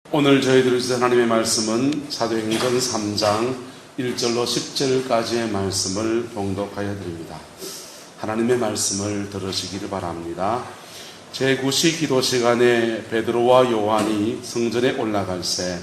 오늘 저희들이 주신 하나님의 말씀은 사도행전 3장 1절로 10절까지의 말씀을 봉독하여 드립니다. 하나님의 말씀을 들으시기를 바랍니다. 제9시 기도 시간에 베드로와 요한이 성전에 올라갈새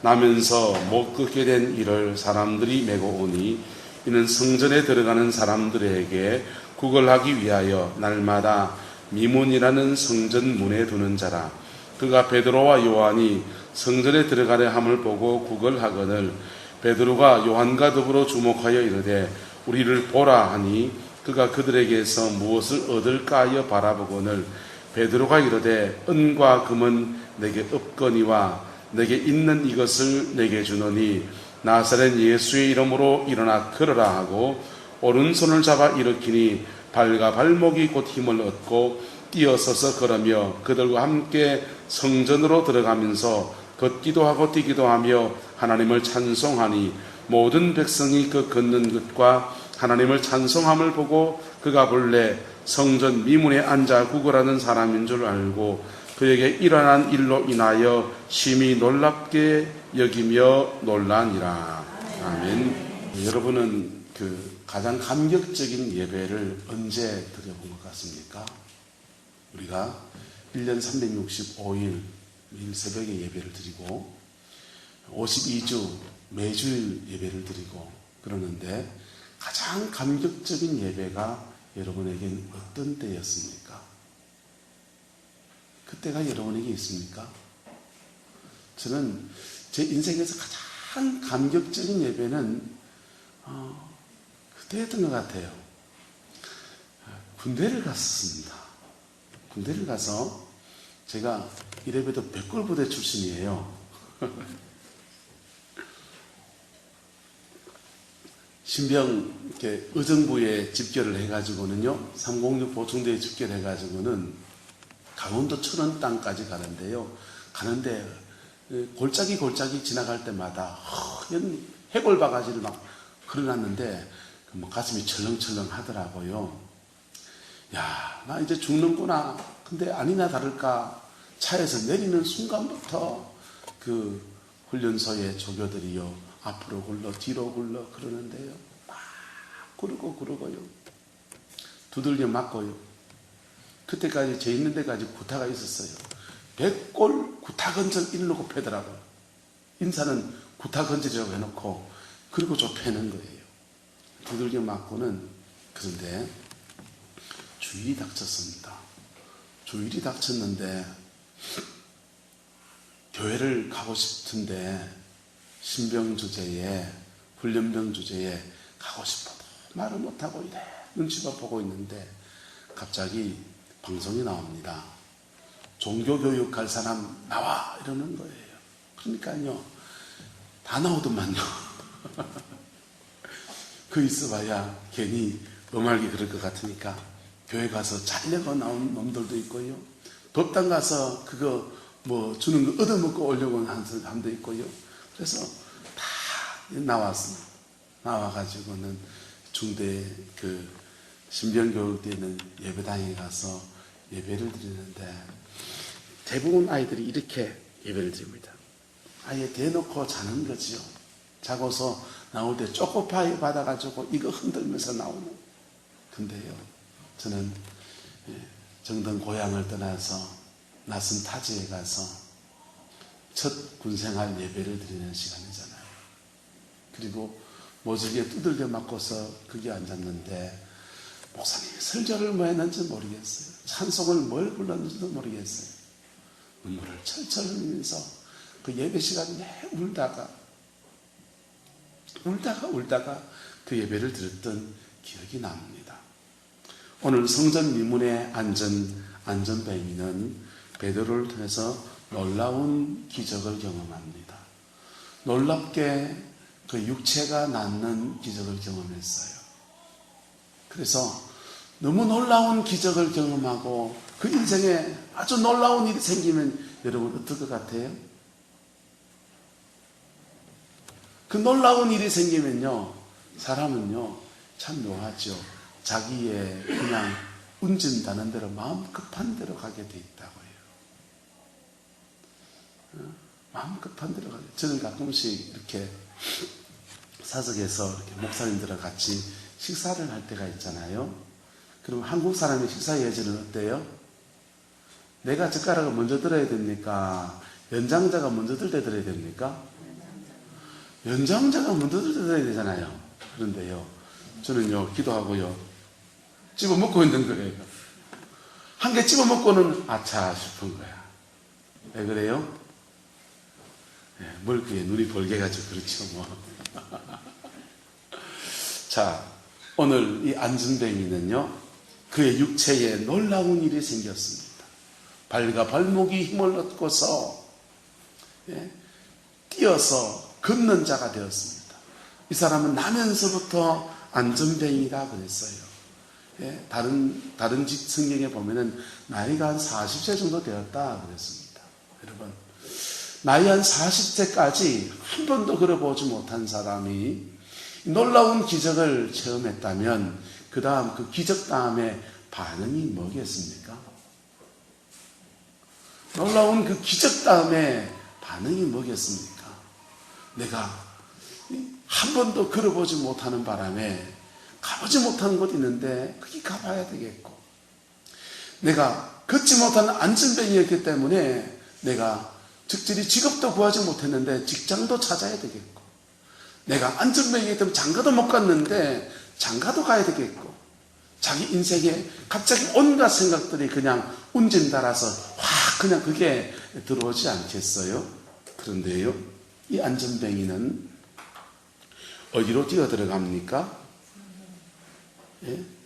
나면서 못 걷게 된 이를 사람들이 메고 오니 이는 성전에 들어가는 사람들에게 구걸하기 위하여 날마다 미문이라는 성전 문에 두는 자라. 그가 베드로와 요한이 성전에 들어가려 함을 보고 구걸하거늘 베드로가 요한과 더불어 주목하여 이르되 우리를 보라 하니 그가 그들에게서 무엇을 얻을까 하여 바라보거늘 베드로가 이르되 은과 금은 내게 없거니와 내게 있는 이것을 내게 주노니 나사렛 예수의 이름으로 일어나 걸어라 하고 오른손을 잡아 일으키니 발과 발목이 곧 힘을 얻고 뛰어서서 걸으며 그들과 함께 성전으로 들어가면서 걷기도 하고 뛰기도 하며 하나님을 찬송하니 모든 백성이 그 걷는 것과 하나님을 찬송함을 보고 그가 본래 성전 미문에 앉아 구걸하는 사람인 줄 알고 그에게 일어난 일로 인하여 심히 놀랍게 여기며 놀라니라. 아멘. 여러분은 가장 감격적인 예배를 언제 드려본 것 같습니까? 우리가 1년 365일 매일 새벽에 예배를 드리고 52주 매주일 예배를 드리고 그러는데 가장 감격적인 예배가 여러분에겐 어떤 때였습니까? 그때가 여러분에게 있습니까? 저는 제 인생에서 가장 감격적인 예배는 그때였던 것 같아요. 군대를 갔었습니다. 군대를 가서 제가 이래봬도 백골부대 출신이에요. 신병 이렇게 의정부에 집결을 해가지고는요, 306 보충대에 집결해가지고는 강원도 천원 땅까지 가는데요. 가는데 골짜기 지나갈 때마다 허연 해골 바가지를 막 걸어놨는데 가슴이 철렁철렁 하더라고요. 야, 나 이제 죽는구나. 근데 아니나 다를까 차에서 내리는 순간부터 그 훈련소의 조교들이요 앞으로 굴러 뒤로 굴러 그러는데요. 막 구르고요. 두들겨 맞고요. 그때까지 제 있는 데까지 구타가 있었어요. 백골 구타건절 이러고 패더라고요. 인사는 구타건절이라고 해놓고 그리고 저 패는 거예요. 두들겨 맞고는. 그런데 주일이 닥쳤습니다. 주일이 닥쳤는데 교회를 가고 싶은데 신병 주제에 훈련병 주제에 가고 싶어도 말을 못하고 이래 눈치만 보고 있는데 갑자기 방송이 나옵니다. 종교교육 갈 사람 나와 이러는 거예요. 그러니까요 다 나오더만요. 그 있어봐야 괜히 너말기 그럴 것 같으니까 교회 가서 잘려고 나온 놈들도 있고요. 법당 가서 그거 주는 거 얻어먹고 오려고 하는 사람도 있고요. 그래서 다 나와가지고는 중대 신병교육대는 예배당에 가서 예배를 드리는데 대부분 아이들이 이렇게 예배를 드립니다. 아예 대놓고 자는 거지요. 자고서 나올 때 초코파이 받아가지고 이거 흔들면서 나오는. 근데요, 저는 정든 고향을 떠나서 낯선 타지에 가서 첫 군생활 예배를 드리는 시간이잖아요. 그리고 모질게 두들겨 맞고서 거기 앉았는데 목사님이 설교를 뭐 했는지 모르겠어요. 찬송을 뭘 불렀는지도 모르겠어요. 눈물을 철철 흘리면서 그 예배 시간에 울다가 그 예배를 드렸던 기억이 납니다. 오늘 성전 미문의 안전뱅이는 베드로를 통해서 놀라운 기적을 경험합니다. 놀랍게 그 육체가 낫는 기적을 경험했어요. 그래서 너무 놀라운 기적을 경험하고 그 인생에 아주 놀라운 일이 생기면 여러분 어떨 것 같아요? 그 놀라운 일이 생기면요, 사람은요 참 묘하죠. 자기의 그냥 운전다는 대로 마음 급한 대로 가게 돼 있다고요. 마음 급한 데로 가요. 저는 가끔씩 이렇게 사석에서 이렇게 목사님들과 같이 식사를 할 때가 있잖아요. 그럼 한국 사람의 식사 예절은 어때요? 내가 젓가락을 먼저 들어야 됩니까? 연장자가 먼저 들 때 들어야 됩니까? 연장자가 먼저 들 때 들어야 되잖아요. 그런데요, 저는요, 기도하고요, 집어먹고 있는 거예요. 한 개 집어먹고는 아차 싶은 거야. 왜 그래요? 뭘 그게 눈이 벌게가지고 그렇죠, 뭐. 자, 오늘 이 안전뱅이는요, 그의 육체에 놀라운 일이 생겼습니다. 발과 발목이 힘을 얻고서 뛰어서 걷는 자가 되었습니다. 이 사람은 나면서부터 안전뱅이라 그랬어요. 다른 성경에 보면은 나이가 한 40세 정도 되었다 그랬습니다. 여러분, 나이 한 40세까지 한 번도 걸어보지 못한 사람이 놀라운 기적을 체험했다면 그 다음 그 기적 다음에 반응이 뭐겠습니까? 놀라운 그 기적 다음에 반응이 뭐겠습니까? 내가 한 번도 걸어보지 못하는 바람에 가보지 못하는 곳 있는데 거기 가봐야 되겠고, 내가 걷지 못하는 안전뱅이였기 때문에 내가 적절히 직업도 구하지 못했는데 직장도 찾아야 되겠고, 내가 안전뱅이기 때문에 장가도 못 갔는데 장가도 가야 되겠고, 자기 인생에 갑자기 온갖 생각들이 그냥 운진 따라서 확 그냥 그게 들어오지 않겠어요? 그런데요, 이 안전뱅이는 어디로 뛰어 들어갑니까?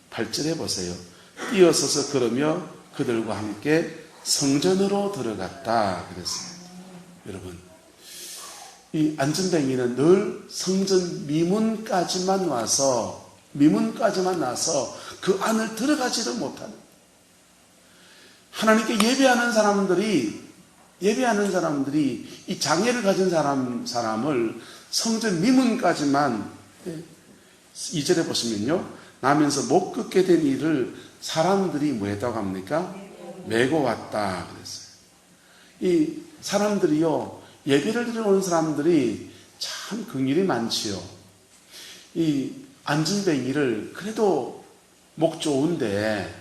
8절에 보세요. 뛰어서서 걸으며 그들과 함께 성전으로 들어갔다 그랬습니다. 여러분, 이 안전뱅이는 늘 성전 미문까지만 와서 그 안을 들어가지를 못하는, 하나님께 예배하는 사람들이 이 장애를 가진 사람을 성전 미문까지만, 2절에 보시면요, 나면서 못 걷게 된 일을 사람들이 뭐 했다고 합니까? 메고 왔다 그랬어요. 이 사람들이요, 예배를 드리러 오는 사람들이 참 긍휼이 많지요. 이 안전뱅이를 그래도 목 좋은데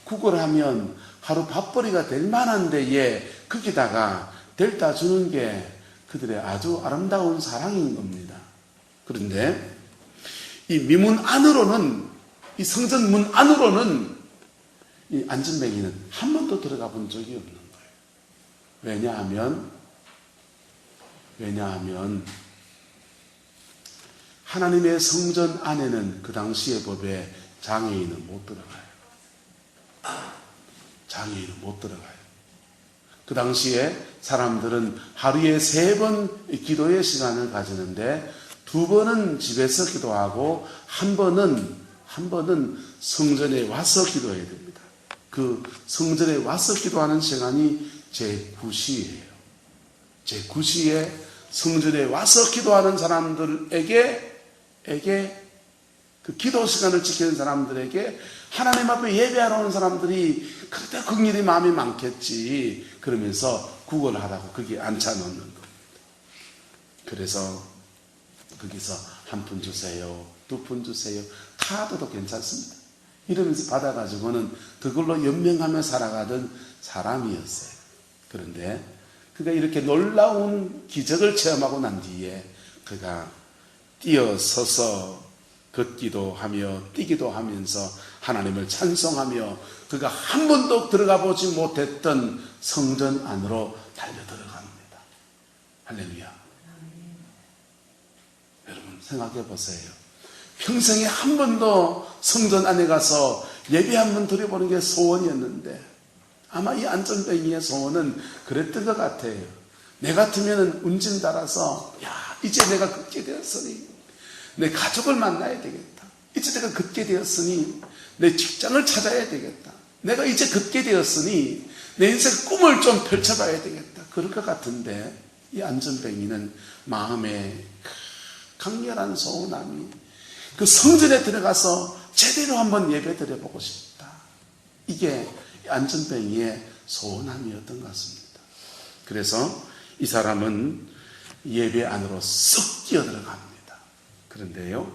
구걸하면 하루 밥벌이가 될 만한 데에 거기다가 델타 주는 게 그들의 아주 아름다운 사랑인 겁니다. 그런데 이 미문 안으로는, 이 성전 문 안으로는 이 안전뱅이는 한 번도 들어가 본 적이 없는 거예요. 왜냐하면 하나님의 성전 안에는 그 당시의 법에 장애인은 못 들어가요. 장애인은 못 들어가요. 그 당시에 사람들은 하루에 3번 기도의 시간을 가지는데 2번은 집에서 기도하고 한 번은 성전에 와서 기도해야 됩니다. 그 성전에 와서 기도하는 시간이 제9시예요. 제9시에 성전에 와서 기도하는 사람들에게 그 기도 시간을 지키는 사람들에게 하나님 앞에 예배하러 오는 사람들이 그때 긍휼히 마음이 많겠지 그러면서 구걸하다가 거기에 앉혀놓는 겁니다. 그래서 거기서 1푼 주세요, 2푼 주세요, 카드도 괜찮습니다 이러면서 받아가지고는 그걸로 연명하며 살아가던 사람이었어요. 그런데 그가 이렇게 놀라운 기적을 체험하고 난 뒤에 그가 뛰어서서 걷기도 하며 뛰기도 하면서 하나님을 찬송하며 그가 한 번도 들어가 보지 못했던 성전 안으로 달려 들어갑니다. 할렐루야. 여러분 생각해 보세요. 평생에 한 번도 성전 안에 가서 예배 한 번 드려보는 게 소원이었는데 아마 이 안전뱅이의 소원은 그랬던 것 같아요. 내 같으면 운진 따라서 이제 내가 걷게 되었으니 내 가족을 만나야 되겠다. 이제 내가 걷게 되었으니 내 직장을 찾아야 되겠다. 내가 이제 걷게 되었으니 내 인생 꿈을 좀 펼쳐봐야 되겠다. 그럴 것 같은데 이 안전뱅이는 마음에 강렬한 소원함이 그 성전에 들어가서 제대로 한번 예배 드려보고 싶다. 이게 안전뱅이의 소원함이었던 것 같습니다. 그래서 이 사람은 예배 안으로 썩 뛰어들어갑니다. 그런데요,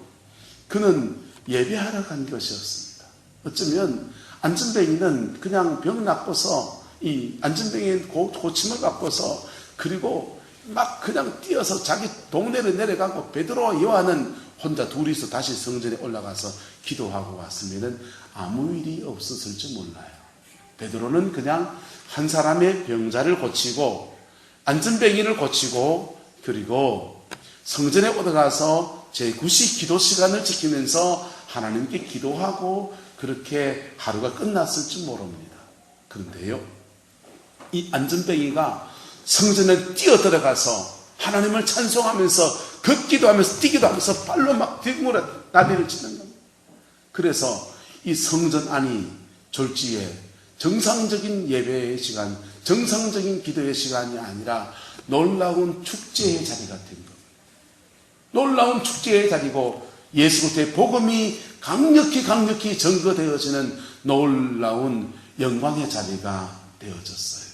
그는 예배하러 간 것이었습니다. 어쩌면 안전뱅이는 그냥 병 낫고서 이 안전뱅이는 고침을 갖고서 그리고 막 그냥 뛰어서 자기 동네로 내려가고 베드로와 요한은 혼자 둘이서 다시 성전에 올라가서 기도하고 왔으면 아무 일이 없었을지 몰라요. 베드로는 그냥 한 사람의 병자를 고치고 안전뱅이를 고치고 그리고 성전에 올라가서 제9시 기도 시간을 지키면서 하나님께 기도하고 그렇게 하루가 끝났을지 모릅니다. 그런데요, 이 안전뱅이가 성전에 뛰어들어가서 하나님을 찬송하면서 걷기도 하면서 뛰기도 하면서 발로 막 뒷무에 난리를 치는 겁니다. 그래서 이 성전 안이 졸지에 정상적인 예배의 시간, 정상적인 기도의 시간이 아니라 놀라운 축제의 자리가 된 겁니다. 놀라운 축제의 자리고 예수 그리스도의 복음이 강력히 증거되어지는 놀라운 영광의 자리가 되어졌어요.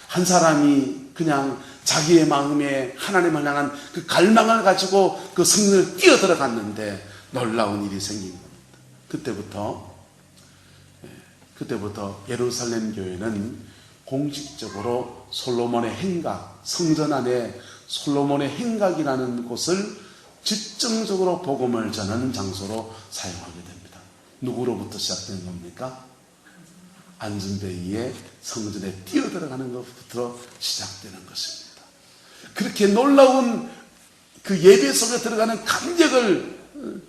한 사람이 그냥 자기의 마음에 하나님을 향한 그 갈망을 가지고 그 성전을 뛰어들어갔는데 놀라운 일이 생긴 겁니다. 그때부터 예루살렘 교회는 공식적으로 솔로몬의 행각, 성전 안에 솔로몬의 행각이라는 곳을 집중적으로 복음을 전하는 장소로 사용하게 됩니다. 누구로부터 시작된 겁니까? 안전뱅이의 성전에 뛰어들어가는 것부터 시작되는 것입니다. 그렇게 놀라운 그 예배 속에 들어가는 감격을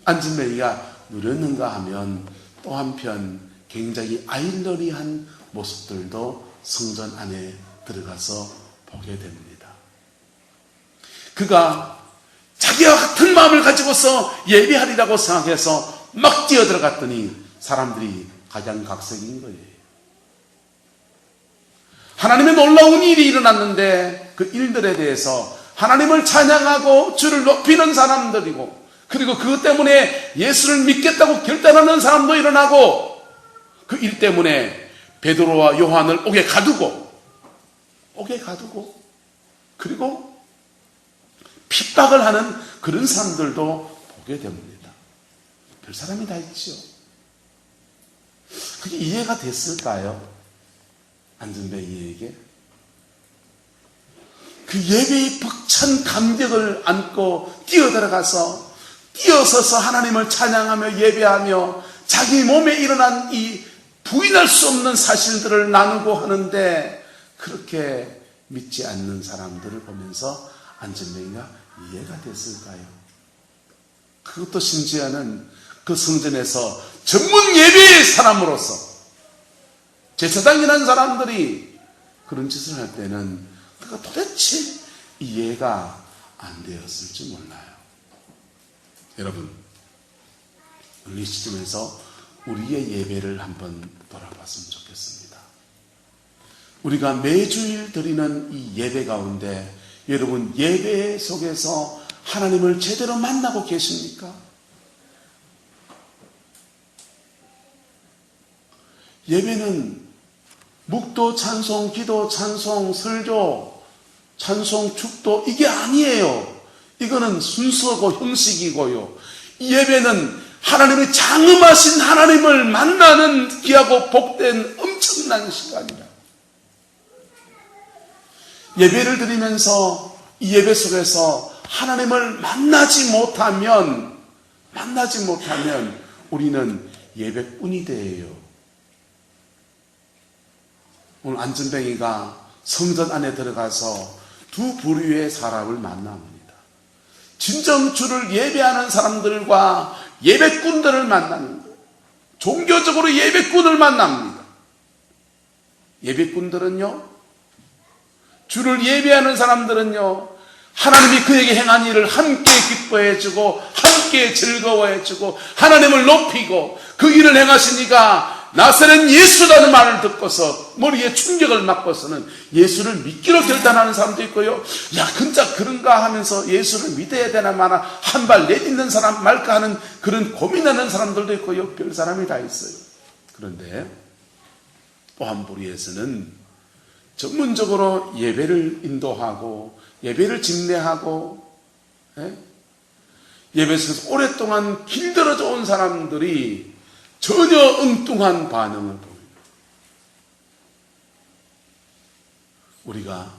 안전뱅이가 누렸는가 하면 또 한편 굉장히 아이러니한 모습들도 성전 안에 들어가서 보게 됩니다. 그가 자기와 같은 마음을 가지고서 예배하리라고 생각해서 막 뛰어들어갔더니 사람들이 각양각색인 거예요. 하나님의 놀라운 일이 일어났는데 그 일들에 대해서 하나님을 찬양하고 주를 높이는 사람들이고 그리고 그것 때문에 예수를 믿겠다고 결단하는 사람도 일어나고 그 일 때문에 베드로와 요한을 옥에 가두고 그리고 핍박을 하는 그런 사람들도 보게 됩니다. 별 사람이 다 있죠. 그게 이해가 됐을까요? 안전뱅이에게 그 예배의 벅찬 감격을 안고 뛰어들어가서 뛰어서서 하나님을 찬양하며 예배하며 자기 몸에 일어난 이 부인할 수 없는 사실들을 나누고 하는데 그렇게 믿지 않는 사람들을 보면서 안전뱅이가 이해가 됐을까요? 그것도 심지어는 그 성전에서 전문 예배의 사람으로서 제사장이라는 사람들이 그런 짓을 할 때는 그가 도대체 이해가 안 되었을지 몰라요. 여러분, 이 시점에서 우리의 예배를 한번 돌아봤으면 좋겠습니다. 우리가 매주일 드리는 이 예배 가운데 여러분 예배 속에서 하나님을 제대로 만나고 계십니까? 예배는 묵도 찬송, 기도 찬송, 설교 찬송, 축도 이게 아니에요. 이거는 순서고 형식이고요. 이 예배는 하나님의 장엄하신 하나님을 만나는 귀하고 복된 엄청난 시간이라. 예배를 드리면서 이 예배 속에서 하나님을 만나지 못하면 우리는 예배꾼이 돼요. 오늘 안전뱅이가 성전 안에 들어가서 두 부류의 사람을 만납니다. 진정 주를 예배하는 사람들과 예배꾼들을 만나는 거예요. 종교적으로 예배꾼을 만납니다. 예배꾼들은요, 주를 예배하는 사람들은요, 하나님이 그에게 행한 일을 함께 기뻐해주고 함께 즐거워해주고 하나님을 높이고 그 일을 행하시니까 나사렛 예수라는 말을 듣고서 머리에 충격을 맞고서는 예수를 믿기로 결단하는 사람도 있고요. 야, 진짜 그런가 하면서 예수를 믿어야 되나 마나 한 발 내딛는 사람 말까 하는 그런 고민하는 사람들도 있고요. 별 사람이 다 있어요. 그런데 또 한 부류에서는 전문적으로 예배를 인도하고 예배를 집례하고 예배에서 오랫동안 길들어져 온 사람들이 전혀 엉뚱한 반응을 보입니다. 우리가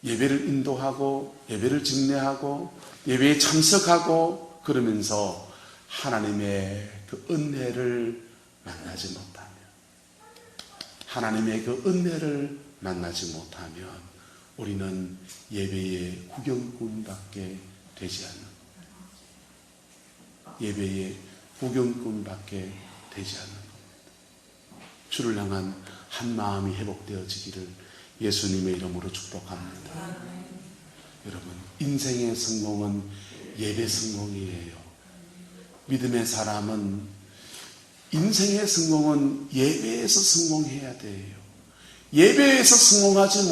예배를 인도하고 예배를 집례하고 예배에 참석하고 그러면서 하나님의 그 은혜를 만나지 못하면, 하나님의 그 은혜를 만나지 못하면 우리는 예배의 구경꾼밖에 되지 않는 겁니다. 예배의 구경꾼밖에 되지 않는 겁니다. 주를 향한 한 마음이 회복되어지기를 예수님의 이름으로 축복합니다. 여러분, 인생의 성공은 예배 성공이에요. 믿음의 사람은 인생의 성공은 예배에서 성공해야 돼요. 예배에서 성공하지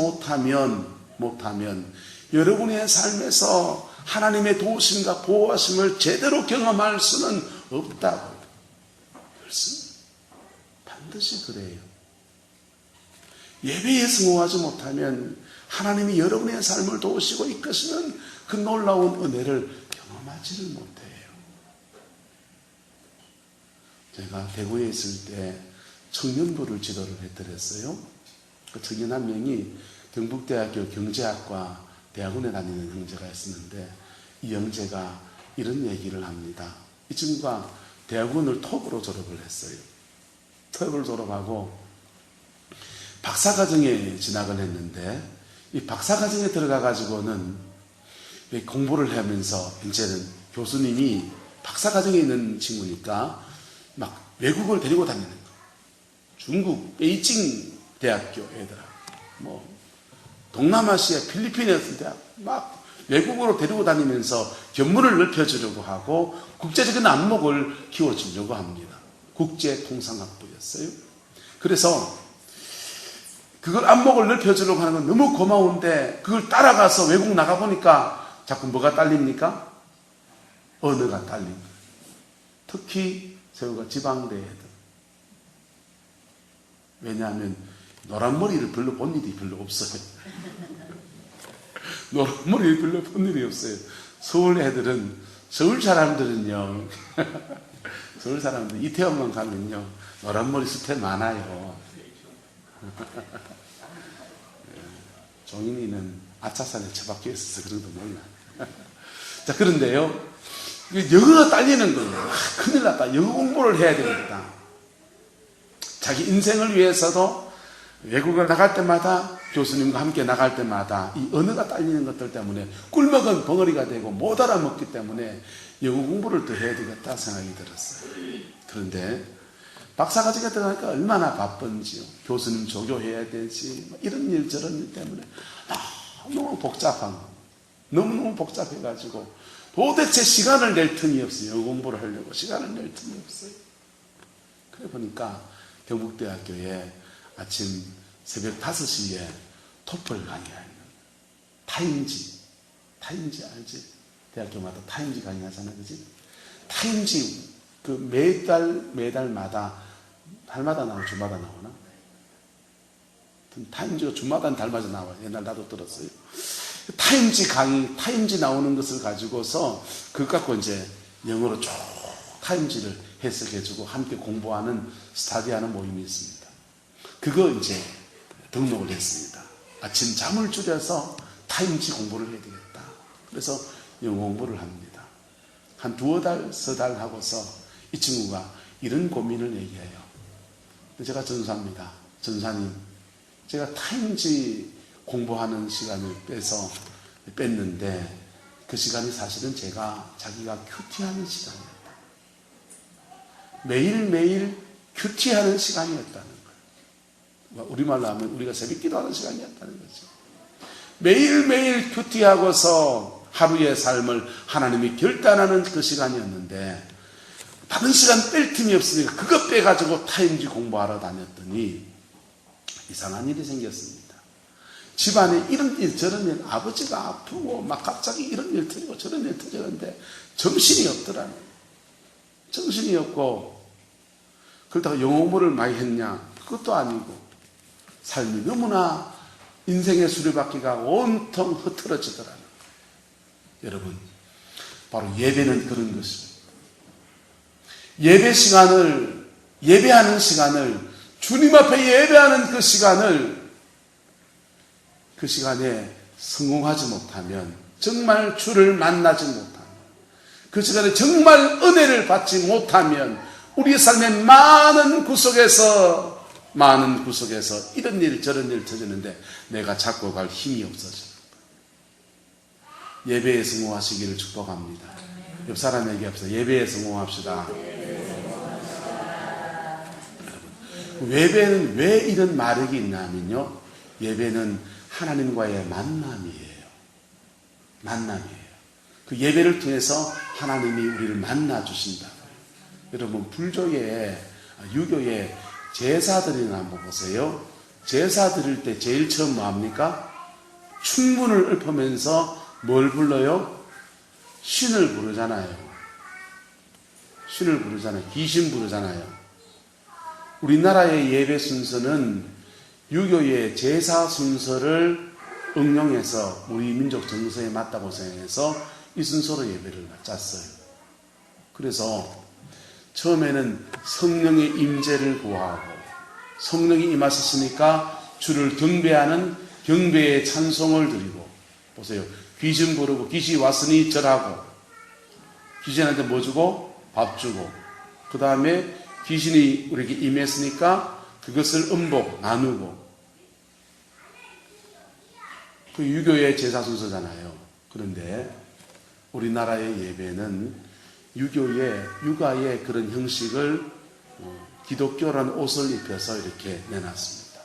못하면 여러분의 삶에서 하나님의 도우심과 보호하심을 제대로 경험할 수는 없다고. 반드시 그래요. 예배에 성공하지 못하면 하나님이 여러분의 삶을 도우시고 이끄시는 그 놀라운 은혜를 경험하지를 못해요. 제가 대구에 있을 때 청년부를 지도를 해드렸어요. 그 청년 한 명이 경북대학교 경제학과 대학원에 다니는 형제가 있었는데, 이 형제가 이런 얘기를 합니다. 이 친구가 대학원을 톱으로 졸업을 했어요. 톱을 졸업하고 박사과정에 진학을 했는데, 이 박사과정에 들어가가지고는 공부를 하면서 이제는 교수님이 박사과정에 있는 친구니까 막 외국을 데리고 다니는 거. 중국 베이징 대학교 애들하고 동남아시아 필리핀에서 대학 막 외국으로 데리고 다니면서 견문을 넓혀주려고 하고 국제적인 안목을 키워주려고 합니다. 국제통상학부였어요. 그래서 그걸 안목을 넓혀주려고 하는 건 너무 고마운데, 그걸 따라가서 외국 나가보니까 자꾸 뭐가 딸립니까? 언어가 딸립니다. 특히 세우가 지방대 애들. 왜냐하면 노란 머리를 별로 본 일이 별로 없어요. 노란 머리를 별로 본 일이 없어요. 서울 애들은, 서울 사람들은요, 서울 사람들 이태원만 가면요 노란 머리 숲에 많아요. 종인이는 아차산에 처박혀 있어서 그런 거 몰라. 자, 그런데요, 영어가 딸리는 거예요. 큰일 났다. 영어 공부를 해야 되겠다. 자기 인생을 위해서도 외국을 나갈 때마다, 교수님과 함께 나갈 때마다 이 언어가 딸리는 것들 때문에 꿀먹은 벙어리가 되고 못 알아먹기 때문에 영어 공부를 더 해야 되겠다 생각이 들었어요. 그런데 박사과정에 들어가니까 얼마나 바쁜지요. 교수님 조교해야 되지, 이런 일 저런 일 때문에 너무 복잡한 거. 너무너무 복잡해가지고 도대체 시간을 낼 틈이 없어요. 영어 공부를 하려고 시간을 낼 틈이 없어요. 그래 보니까 경북대학교에 아침 새벽 5시에 토플 강의하는 타임지 알지? 대학교마다 타임지 강의하잖아, 그지? 타임지 그 매달마다 달마다 나오나 주마다 나오나? 타임지가 주마다 달마다 나와요. 옛날 나도 들었어요. 타임지 강의, 타임지 나오는 것을 가지고서 그것 갖고 이제 영어로 쭉 타임지를 해석해주고 함께 공부하는 스타디하는 모임이 있습니다. 그거 이제 등록을 했습니다. 아침 잠을 줄여서 타임지 공부를 해야 되겠다. 그래서 영어 공부를 합니다. 한 2달, 3달 하고서 이 친구가 이런 고민을 얘기해요. 제가 전사입니다. 전사님, 제가 타임지 공부하는 시간을 뺐는데 그 시간이 사실은 자기가 큐티하는 시간이었다. 매일매일 큐티하는 시간이었다는 거예요. 우리말로 하면 우리가 새벽 기도하는 시간이었다는 거죠. 매일매일 큐티하고서 하루의 삶을 하나님이 결단하는 그 시간이었는데, 다른 시간 뺄 틈이 없으니까 그것 빼가지고 타임지 공부하러 다녔더니 이상한 일이 생겼습니다. 집안에 이런 일 저런 일, 아버지가 아프고 막 갑자기 이런 일 터지고 저런 일 터지는데 정신이 없더라는 거예요. 정신이 없고, 그러다가 영어 공부를 많이 했냐? 그것도 아니고 삶이 너무나 인생의 수레바퀴가 온통 흐트러지더라는 거예요. 여러분, 바로 예배는 그런 것입니다. 예배 시간을, 예배하는 시간을, 주님 앞에 예배하는 그 시간에 성공하지 못하면, 정말 주를 만나지 못하면, 그 시간에 정말 은혜를 받지 못하면 우리의 삶의 많은 구석에서 이런 일 저런 일 터지는데 내가 잡고 갈 힘이 없어져요. 예배에 성공하시기를 축복합니다. 옆 사람에게 합시다. 예배에 성공합시다. 여러분, 예배는 왜 이런 마력이 있냐면요, 예배는 하나님과의 만남이에요. 그 예배를 통해서 하나님이 우리를 만나 주신다. 여러분, 유교의 제사 드리는 한번 보세요. 제사 드릴 때 제일 처음 뭐합니까? 춘문을 읊으면서 뭘 불러요? 신을 부르잖아요. 귀신 부르잖아요. 우리나라의 예배 순서는 유교의 제사 순서를 응용해서 우리 민족 정서에 맞다고 생각해서 이 순서로 예배를 짰어요. 그래서 처음에는 성령의 임재를 구하고, 성령이 임하셨으니까 주를 경배하는 경배의 찬송을 드리고, 보세요. 귀신 부르고, 귀신이 왔으니 절하고, 귀신한테 뭐 주고? 밥 주고, 그 다음에 귀신이 우리에게 임했으니까 그것을 음복, 나누고. 그 유교의 제사 순서잖아요. 그런데 우리나라의 예배는 육아의 그런 형식을 기독교라는 옷을 입혀서 이렇게 내놨습니다.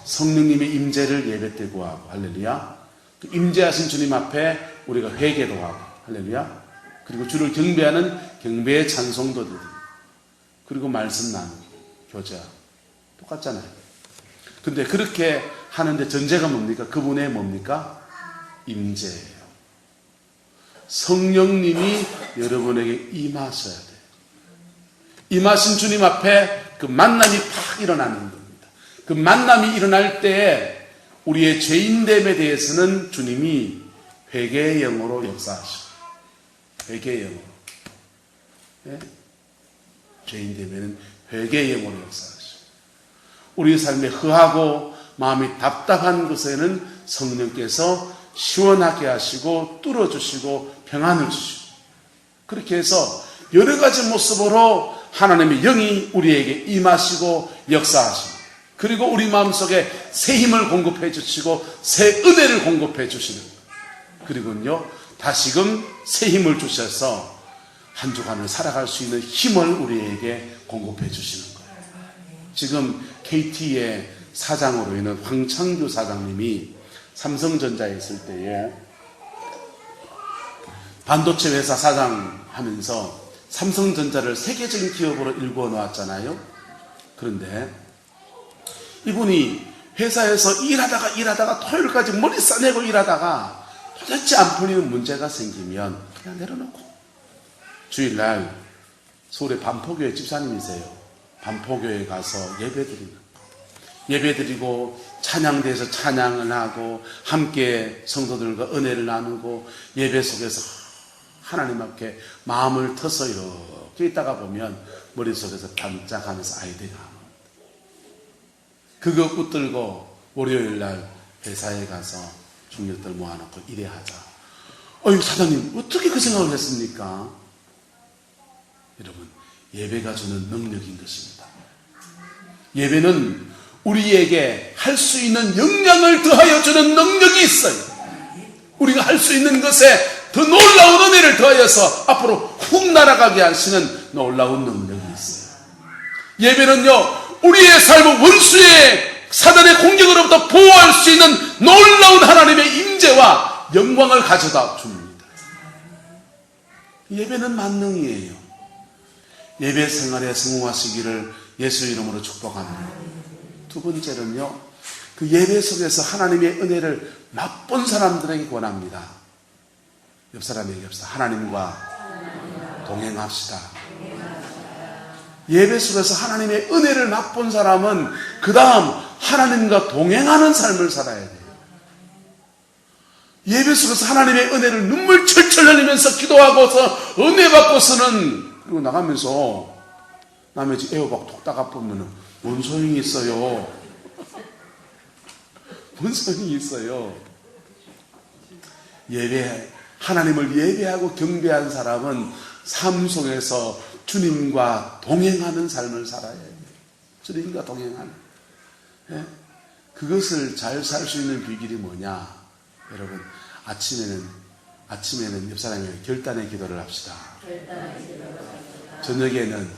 성령님의 임재를 예배 때 구하고, 할렐루야. 그 임재하신 주님 앞에 우리가 회개도 하고, 할렐루야. 그리고 주를 경배하는 경배의 찬송도 드리고, 그리고 말씀 나누고, 교제하고, 똑같잖아요. 근데 그렇게 하는데 전제가 뭡니까? 그분의 뭡니까? 임재예요. 성령님이 여러분에게 임하셔야 돼요. 임하신 주님 앞에 그 만남이 팍 일어나는 겁니다. 그 만남이 일어날 때에 우리의 죄인됨에 대해서는 주님이 회개의 영으로 역사하시고, 회개의 영으로, 네? 죄인되면 회개의 영으로 역사하시고, 우리 삶에 허하고 마음이 답답한 것에는 성령께서 시원하게 하시고 뚫어주시고 평안을 주시고, 그렇게 해서 여러 가지 모습으로 하나님의 영이 우리에게 임하시고 역사하시고, 그리고 우리 마음속에 새 힘을 공급해 주시고 새 은혜를 공급해 주시는 거예요. 그리고요, 다시금 새 힘을 주셔서 한 주간을 살아갈 수 있는 힘을 우리에게 공급해 주시는 거예요. 지금 KT의 사장으로 있는 황창규 사장님이 삼성전자에 있을 때에 반도체 회사 사장 하면서 삼성전자를 세계적인 기업으로 일궈 놓았잖아요. 그런데 이분이 회사에서 일하다가 토요일까지 머리 싸내고 일하다가 도대체 안 풀리는 문제가 생기면 그냥 내려놓고, 주일날 서울의 반포교회 집사님이세요. 반포교회에 가서 예배드리고 찬양대에서 찬양을 하고 함께 성도들과 은혜를 나누고 예배 속에서 하나님 앞에 마음을 터서 이렇게 있다가 보면 머릿속에서 반짝하면서 아이디어가 나옵니다. 그거 붙들고 월요일날 회사에 가서 중력들 모아놓고 일해야 하자. 어이 사장님 어떻게 그 생각을 했습니까? 여러분, 예배가 주는 능력인 것입니다. 예배는 우리에게 할 수 있는 역량을 더하여 주는 능력이 있어요. 우리가 할 수 있는 것에 더 놀라운 은혜를 더하여서 앞으로 훅 날아가게 하시는 놀라운 능력이 있어요. 예배는요, 우리의 삶을 원수의 사단의 공격으로부터 보호할 수 있는 놀라운 하나님의 임재와 영광을 가져다 줍니다. 예배는 만능이에요. 예배 생활에 성공하시기를 예수 이름으로 축복합니다. 두 번째는요, 그 예배 속에서 하나님의 은혜를 맛본 사람들에게 권합니다. 옆 사람에게 합시다. 하나님과 동행합시다. 예배 속에서 하나님의 은혜를 맛본 사람은 그 다음 하나님과 동행하는 삶을 살아야 돼요. 예배 속에서 하나님의 은혜를 눈물 철철 흘리면서 기도하고서 은혜 받고서는 그리고 나가면서 남의 집 애호박 톡딱 보면은 뭔 소용이 있어요? 뭔 소용이 있어요? 하나님을 예배하고 경배한 사람은 삶 속에서 주님과 동행하는 삶을 살아야 해요. 주님과 동행하는. 예? 그것을 잘 살 수 있는 비결이 뭐냐? 여러분, 아침에는 옆 사람에게 결단의 기도를 합시다. 저녁에는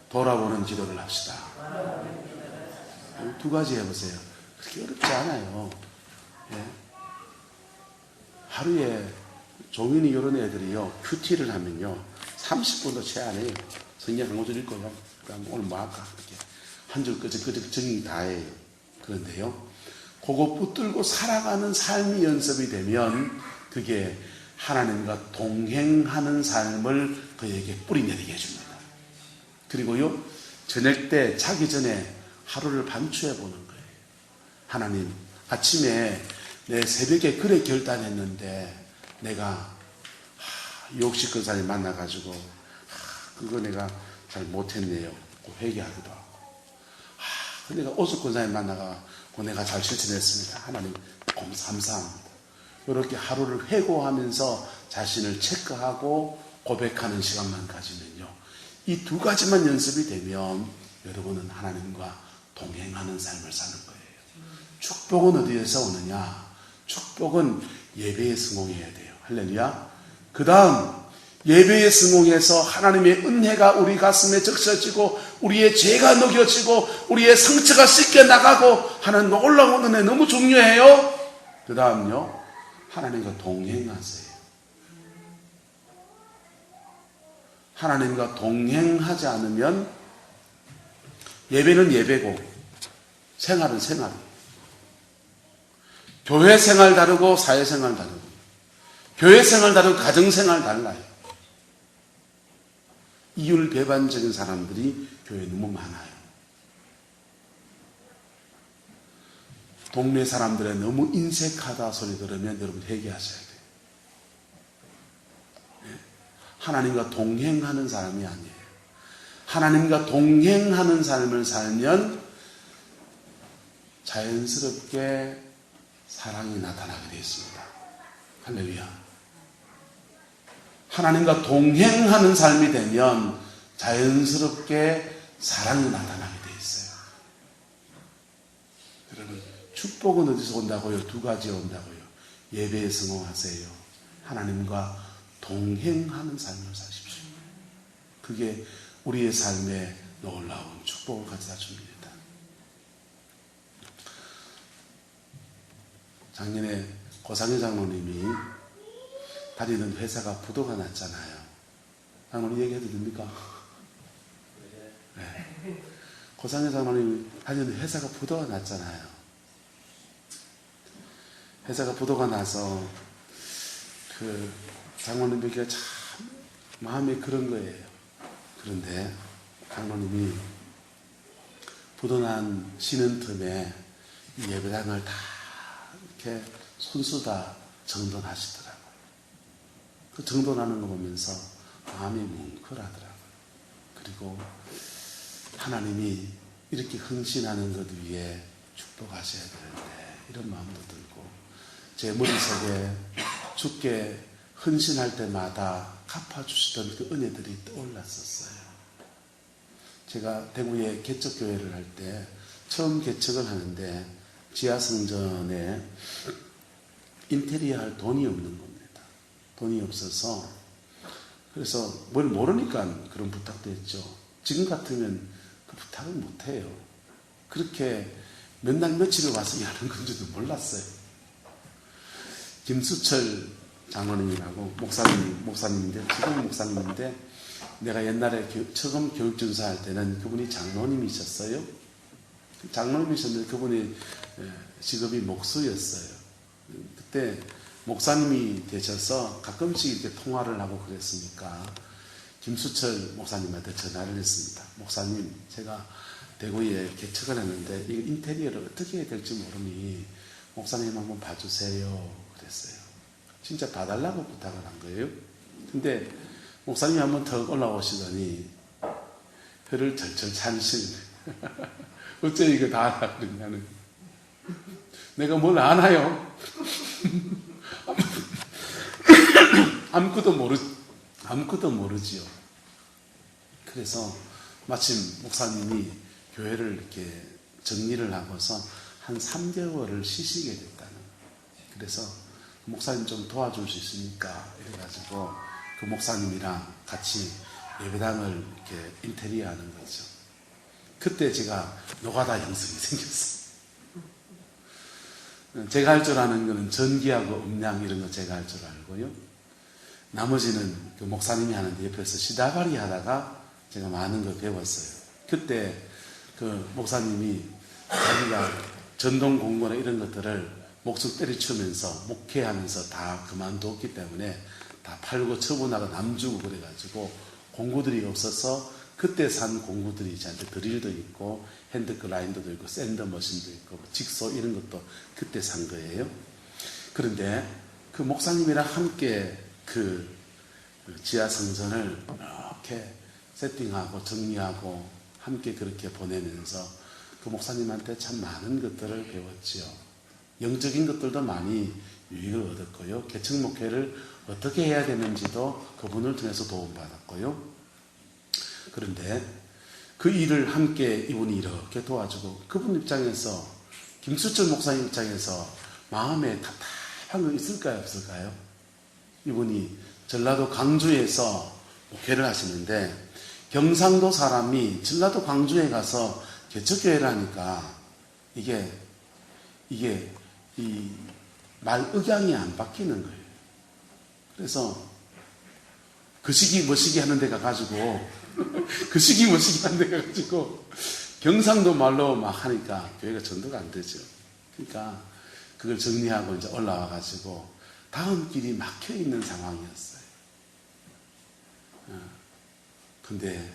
돌아보는 기도를 합시다. 두 가지 해보세요. 그렇게 어렵지 않아요. 예? 하루에 종인이 이런 애들이요, 큐티를 하면요 30분도 채 안 해요. 성경 한 구절 읽고요, 그다음 오늘 뭐 할까 이렇게 한 줄 끄적 정리 다 해요. 그런데요, 그거 붙들고 살아가는 삶이 연습이 되면 그게 하나님과 동행하는 삶을 그에게 뿌리내리게 해줍니다. 그리고요, 저녁 때 자기 전에 하루를 반추해 보는 거예요. 하나님, 아침에 내 새벽에 그래 결단했는데 내가 욕심 근사님 만나가지고 그거 내가 잘 못했네요. 회개하기도 하고, 내가 오숙 근사님 만나가고 내가 잘 실천했습니다. 하나님 감사합니다. 이렇게 하루를 회고하면서 자신을 체크하고 고백하는 시간만 가지면요, 이 두 가지만 연습이 되면 여러분은 하나님과 동행하는 삶을 사는 거예요. 축복은 어디에서 오느냐? 축복은 예배에 승홍해야 돼요. 할렐루야. 그 다음 예배에 승홍해서 하나님의 은혜가 우리 가슴에 적셔지고 우리의 죄가 녹여지고 우리의 상처가 씻겨 나가고 하는 놀라운 은혜 너무 중요해요. 그 다음요, 하나님과 동행하세요. 하나님과 동행하지 않으면 예배는 예배고 생활은 생활이에요. 교회 생활 다르고 사회생활 다르고, 교회 생활 다르고 가정생활 달라요. 이율배반적인 사람들이 교회에 너무 많아요. 동네 사람들의 너무 인색하다 소리 들으면 여러분 회개하셔야 돼요. 하나님과 동행하는 사람이 아니에요. 하나님과 동행하는 삶을 살면 자연스럽게 사랑이 나타나게 되어 있습니다. 할렐루야. 하나님과 동행하는 삶이 되면 자연스럽게 사랑이 나타나게 되어 있어요. 여러분, 축복은 어디서 온다고요? 두 가지 온다고요. 예배에 승홍하세요. 하나님과 동행하는 삶을 사십시오. 그게 우리의 삶에 놀라운 축복을 가져다 줍니다. 작년에 고상희 장로님이 다니는 회사가 부도가 났잖아요. 장로님 얘기해도 됩니까? 네. 고상희 장로님이 다니는 회사가 부도가 났잖아요. 회사가 부도가 나서 그 장로님에게 참 마음이 그런 거예요. 그런데 장로님이 부도난 쉬는 틈에 이 예배당을 다 이렇게 손수 다 정돈하시더라고요. 그 정돈하는 거 보면서 마음이 뭉클하더라고요. 그리고 하나님이 이렇게 흥신하는 것 위에 축복하셔야 되는데 이런 마음도 들고, 제 머릿속에 주께 헌신할 때마다 갚아주시던 그 은혜들이 떠올랐었어요. 제가 대구에 개척교회를 할 때 처음 개척을 하는데 지하성전에 인테리어 할 돈이 없는 겁니다. 돈이 없어서, 그래서 뭘 모르니까 그런 부탁도 했죠. 지금 같으면 그 부탁을 못해요. 그렇게 몇 날 며칠을 와서 하는 건지도 몰랐어요. 김수철 장로님이라고 목사님인데, 지금 목사님인데, 내가 옛날에 처음 교육전사 할 때는 그분이 장로님이셨어요. 장로님이셨는데 그분이 직업이 목수였어요. 그때 목사님이 되셔서 가끔씩 이렇게 통화를 하고 그랬으니까 김수철 목사님한테 전화를 했습니다. 목사님, 제가 대구에 개척을 했는데 이 인테리어를 어떻게 해야 될지 모르니 목사님 한번 봐주세요 그랬어요. 진짜 봐달라고 부탁을 한 거예요. 근데 목사님이 한번 더 올라오시더니 혀를 절절 차리시는 거예요. 어째 이거 다 알아 그러냐는. 내가 뭘 아나요? 아무것도 모르지요. 그래서 마침 목사님이 교회를 이렇게 정리를 하고서 한 3개월을 쉬시게 됐다는 거예요. 그래서 그 목사님 좀 도와줄 수 있습니까? 이래가지고 그 목사님이랑 같이 예배당을 이렇게 인테리어 하는 거죠. 그때 제가 노가다 영성이 생겼어요. 제가 할 줄 아는 거는 전기하고 음량 이런 거 제가 할 줄 알고요. 나머지는 그 목사님이 하는데 옆에서 시다발이 하다가 제가 많은 걸 배웠어요. 그때 그 목사님이 자기가 전동 공구나 이런 것들을 목숨 때려치우면서 목회하면서 다 그만뒀기 때문에 다 팔고 처분하고 남주고 그래가지고 공구들이 없어서 그때 산 공구들이 저한테 드릴도 있고 핸드그라인더도 있고 샌더 머신도 있고 직소 이런 것도 그때 산 거예요. 그런데 그 목사님이랑 함께 그 지하 성전을 이렇게 세팅하고 정리하고 함께 그렇게 보내면서 그 목사님한테 참 많은 것들을 배웠지요. 영적인 것들도 많이 유익을 얻었고요. 개척 목회를 어떻게 해야 되는지도 그분을 통해서 도움받았고요. 그런데 그 일을 함께 이분이 이렇게 도와주고 그분 입장에서 김수철 목사님 입장에서 마음에 답답한 거 있을까요? 없을까요? 이분이 전라도 광주에서 목회를 하시는데 경상도 사람이 전라도 광주에 가서 개척교회를 하니까 이게 이 말 억양이 안 바뀌는 거예요. 그래서 그 시기 뭐 시기 하는 데 가가지고 그 시기 뭐 시기 하는 데 가가지고 경상도 말로 막 하니까 교회가 전도가 안 되죠. 그러니까 그걸 정리하고 이제 올라와가지고 다음 길이 막혀 있는 상황이었어요. 근데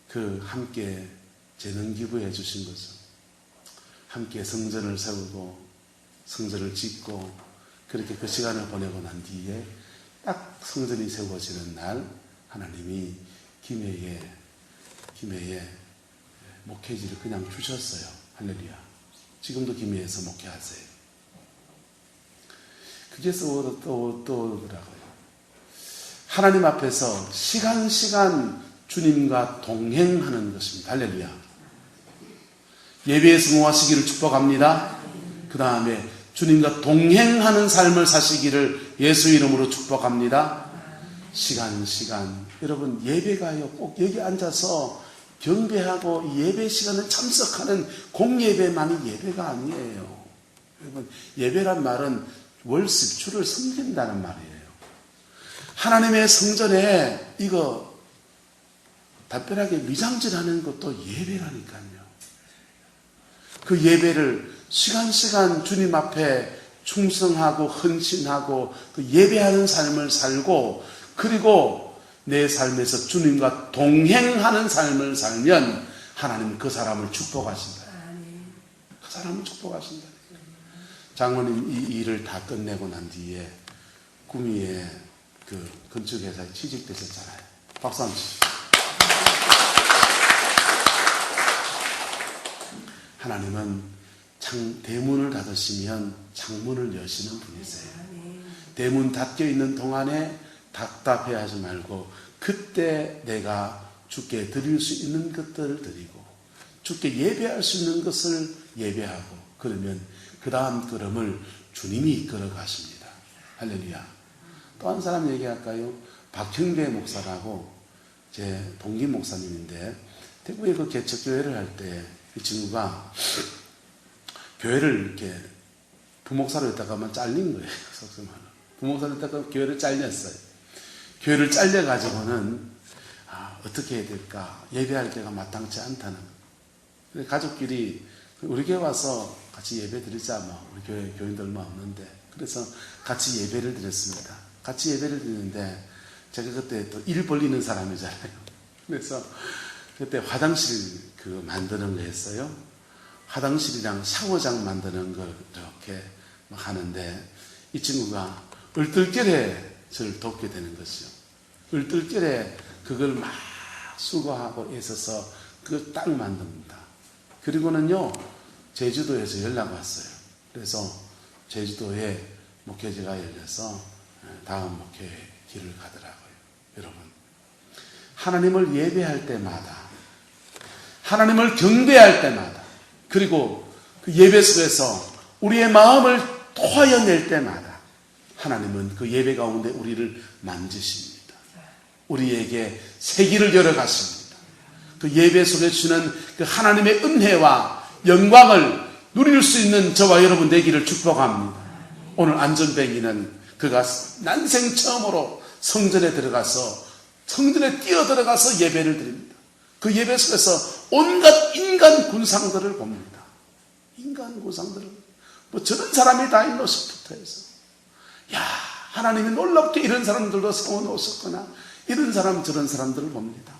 그 함께 재능 기부해 주신 거죠. 함께 성전을 세우고 성전을 짓고 그렇게 그 시간을 보내고 난 뒤에 딱 성전이 세워지는 날 하나님이 김해에 목회지를 그냥 주셨어요. 할렐루야. 지금도 김해에서 목회하세요. 그게 떠오르더라고요. 하나님 앞에서 시간 주님과 동행하는 것입니다. 할렐루야. 예배에 승호하시기를 축복합니다. 그 다음에 주님과 동행하는 삶을 사시기를 예수 이름으로 축복합니다. 시간 여러분 예배가요 꼭 여기 앉아서 경배하고 예배 시간에 참석하는 공예배만이 예배가 아니에요. 여러분 예배란 말은 월십 주를 섬긴다는 말이에요. 하나님의 성전에 이거 답변하게 미장질하는 것도 예배라니까요. 그 예배를 시간 주님 앞에 충성하고 헌신하고 그 예배하는 삶을 살고 그리고 내 삶에서 주님과 동행하는 삶을 살면 하나님은 그 사람을 축복하신다. 그 사람을 축복하신다. 장모님 이 일을 다 끝내고 난 뒤에 구미에 그 건축회사에 취직되셨잖아요. 박수 한번 주시죠. 하나님은 대문을 닫으시면 창문을 여시는 분이세요. 대문 닫혀 있는 동안에 답답해하지 말고 그때 내가 주께 드릴 수 있는 것들을 드리고 주께 예배할 수 있는 것을 예배하고 그러면 그 다음 걸음을 주님이 이끌어 가십니다. 할렐루야. 또 한 사람 얘기할까요? 박형배 목사라고 제 동기 목사님인데 대구에 그 개척교회를 할 때 이 친구가 교회를 이렇게 부목사로 했다가만 잘린 거예요. 부목사로 했다가 교회를 잘렸어요. 교회를 잘려가지고는 어떻게 해야 될까? 예배할 때가 마땅치 않다는 거예요. 가족끼리 우리 교회 와서 같이 예배 드리자. 우리 교회 교인들 얼마 없는데 그래서 같이 예배를 드렸습니다. 같이 예배를 드리는데 제가 그때 또 일 벌리는 사람이잖아요. 그래서 그때 화장실 만드는 거 했어요. 화장실이랑 샤워장 만드는 걸 이렇게 막 하는데 이 친구가 얼떨결에 저를 돕게 되는 것이요. 얼떨결에 그걸 막 수고하고 애써서 그걸 딱 만듭니다. 그리고는요, 제주도에서 연락 왔어요. 그래서 제주도에 목회지가 열려서 다음 목회 길을 가더라고요. 여러분, 하나님을 예배할 때마다, 하나님을 경배할 때마다, 그리고 그 예배 속에서 우리의 마음을 토하여낼 때마다 하나님은 그 예배 가운데 우리를 만지십니다. 우리에게 세기를 열어가십니다. 그 예배 속에 주는 그 하나님의 은혜와 영광을 누릴 수 있는 저와 여러분 되기를 축복합니다. 오늘 안전뱅이는 그가 난생 처음으로 성전에 뛰어들어가서 예배를 드립니다. 그 예배 속에서 온갖 인간 군상들을 봅니다. 인간 군상들을, 뭐 저런 사람이 다 있노 싶부터 해서, 야, 하나님이 놀랍게 이런 사람들도 세워놓으셨구나, 이런 사람 저런 사람들을 봅니다.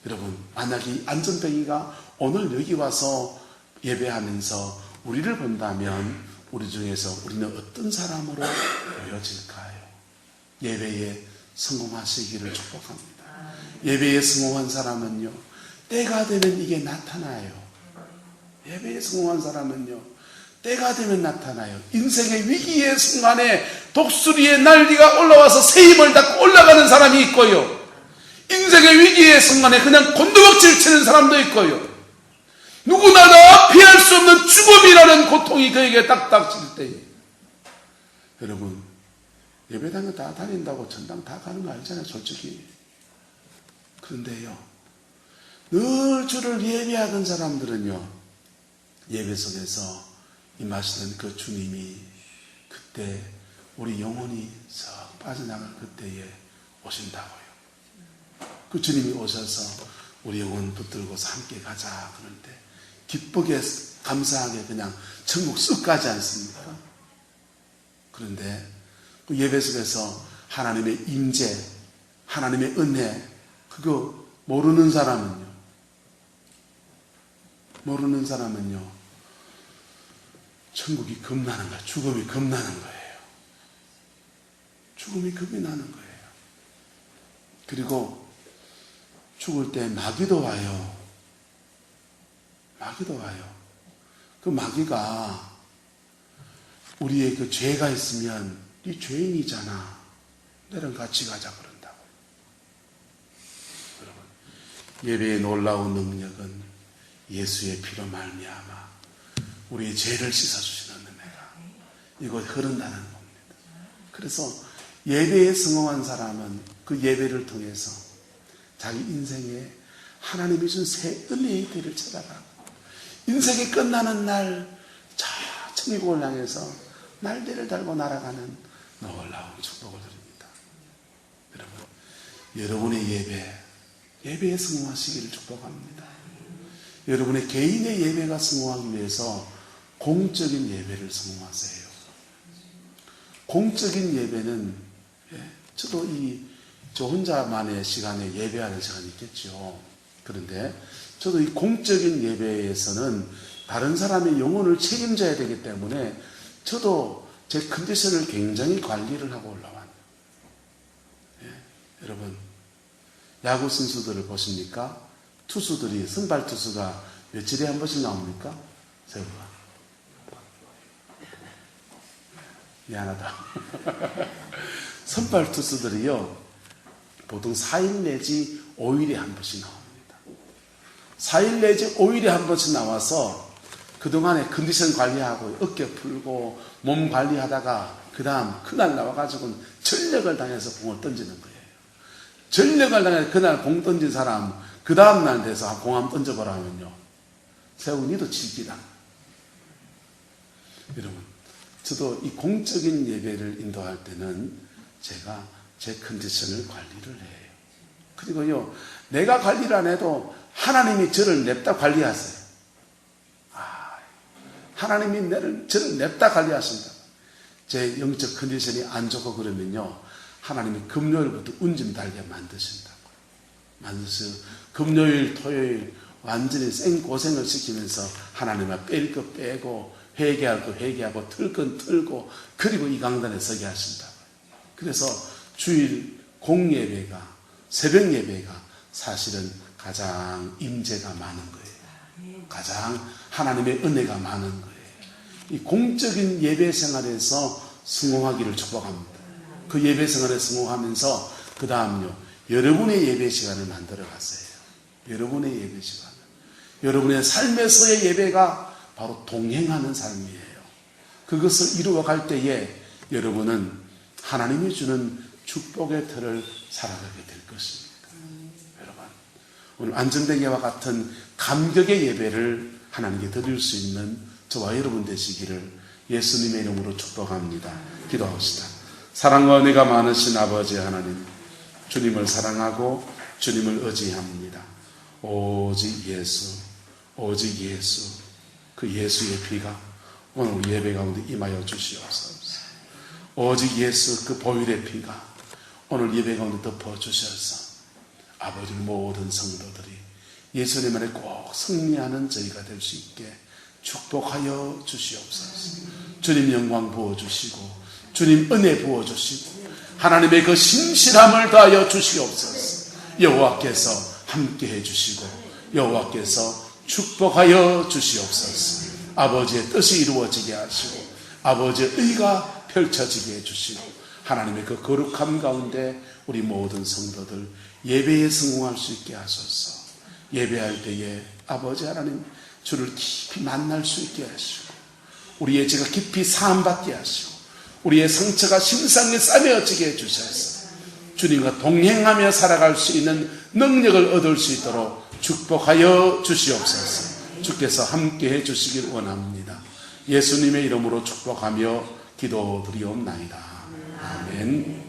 여러분, 만약 이 안전뱅이가 오늘 여기 와서 예배하면서 우리를 본다면 우리 중에서 우리는 어떤 사람으로 보여질까요? 예배에 성공하시기를 축복합니다. 예배에 성공한 사람은요, 때가 되면 이게 나타나요. 예배에 성공한 사람은요, 때가 되면 나타나요. 인생의 위기의 순간에 독수리의 날개가 올라와서 새 힘을 닫고 올라가는 사람이 있고요, 인생의 위기의 순간에 그냥 곤두박질 치는 사람도 있고요, 누구나 다 피할 수 없는 죽음이라는 고통이 그에게 딱 닥칠 때에, 여러분, 예배당에 다 다닌다고 전당 다 가는 거 아니잖아요, 솔직히. 그런데요, 늘 주를 예배하던 사람들은요, 예배 속에서 임하시는 그 주님이 그때 우리 영혼이 썩 빠져나갈 그때에 오신다고요. 그 주님이 오셔서 우리 영혼 붙들고서 함께 가자 그런데 기쁘게 감사하게 그냥 천국 쑥 가지 않습니까? 그런데 그 예배 속에서 하나님의 임재, 하나님의 은혜, 그거 모르는 사람은요, 천국이 겁나는 거예요. 죽음이 겁나는 거예요. 죽음이 겁이 나는 거예요. 그리고 죽을 때 마귀도 와요. 마귀도 와요. 그 마귀가 우리의 그 죄가 있으면 네 죄인이잖아, 너랑 같이 가자 그런다고. 여러분, 예배의 놀라운 능력은 예수의 피로 말미암아 우리의 죄를 씻어주시는 은혜가 이곳 흐른다는 겁니다. 그래서 예배에 성공한 사람은 그 예배를 통해서 자기 인생에 하나님이 준 새 은혜의 길을 찾아가고, 인생이 끝나는 날 저 천국을 향해서 날개를 달고 날아가는 놀라운 축복을 드립니다. 여러분, 여러분의 예배에 성공하시기를 축복합니다. 여러분의 개인의 예배가 성공하기 위해서 공적인 예배를 성공하세요. 공적인 예배는, 저도 저 혼자만의 시간에 예배하는 시간이 있겠죠. 그런데 저도 이 공적인 예배에서는 다른 사람의 영혼을 책임져야 되기 때문에 저도 제 컨디션을 굉장히 관리를 하고 올라왔어요. 여러분, 야구 선수들을 보십니까? 투수들이, 선발 투수가 며칠에 한 번씩 나옵니까? 세우가. 미안하다. 선발 투수들이요, 보통 4일 내지 5일에 한 번씩 나옵니다. 4일 내지 5일에 한 번씩 나와서 그동안에 컨디션 관리하고 어깨 풀고 몸 관리하다가 그 다음 그날 나와가지고는 전력을 다해서 공을 던지는 거예요. 전력을 다해서 그날 공 던진 사람 그 다음날 돼서 공 한번 던져보라 하면요, 세우 니도 질기다. 여러분, 저도 이 공적인 예배를 인도할 때는 제가 제 컨디션을 관리를 해요. 그리고요, 내가 관리를 안 해도 하나님이 저를 냅다 관리하세요. 하나님이 저를 냅다 관리하신다. 제 영적 컨디션이 안 좋고 그러면요, 하나님이 금요일부터 운좀 달게 만드신다고. 만드세요. 금요일, 토요일 완전히 생고생을 시키면서 하나님을 뺄 거 빼고 회개할 거 회개하고 틀 건 틀고 그리고 이 강단에 서게 하신다. 그래서 주일 공예배가 새벽 예배가 사실은 가장 임재가 많은 거예요. 가장 하나님의 은혜가 많은 거예요. 이 공적인 예배 생활에서 승공하기를 축복합니다. 그 예배 생활에 승공하면서 그 다음요 여러분의 예배 시간을 만들어 가세요. 여러분의 예배 시간, 여러분의 삶에서의 예배가 바로 동행하는 삶이에요. 그것을 이루어갈 때에 여러분은 하나님이 주는 축복의 틀을 살아가게 될 것입니다. 여러분, 오늘 안전대계와 같은 감격의 예배를 하나님께 드릴 수 있는 저와 여러분 되시기를 예수님의 이름으로 축복합니다. 기도합시다. 사랑과 은혜가 많으신 아버지 하나님, 주님을 사랑하고 주님을 의지합니다. 오직 예수, 오직 예수, 그 예수의 피가 오늘 예배 가운데 임하여 주시옵소서. 오직 예수 그 보혈의 피가 오늘 예배 가운데 덮어주셔서 아버지 모든 성도들이 예수님 안에 꼭 승리하는 저희가 될 수 있게 축복하여 주시옵소서. 주님 영광 부어주시고 주님 은혜 부어주시고 하나님의 그 신실함을 다하여 주시옵소서. 여호와께서 함께해 주시고 여호와께서 축복하여 주시옵소서. 아버지의 뜻이 이루어지게 하시고 아버지의 의가 펼쳐지게 해주시고 하나님의 그 거룩함 가운데 우리 모든 성도들 예배에 성공할 수 있게 하소서. 예배할 때에 아버지 하나님 주를 깊이 만날 수 있게 하시고 우리의 죄가 깊이 사함받게 하시고 우리의 상처가 심상에 싸매어지게 해주셔서 주님과 동행하며 살아갈 수 있는 능력을 얻을 수 있도록 축복하여 주시옵소서. 주께서 함께해 주시길 원합니다. 예수님의 이름으로 축복하며 기도드리옵나이다. 아멘.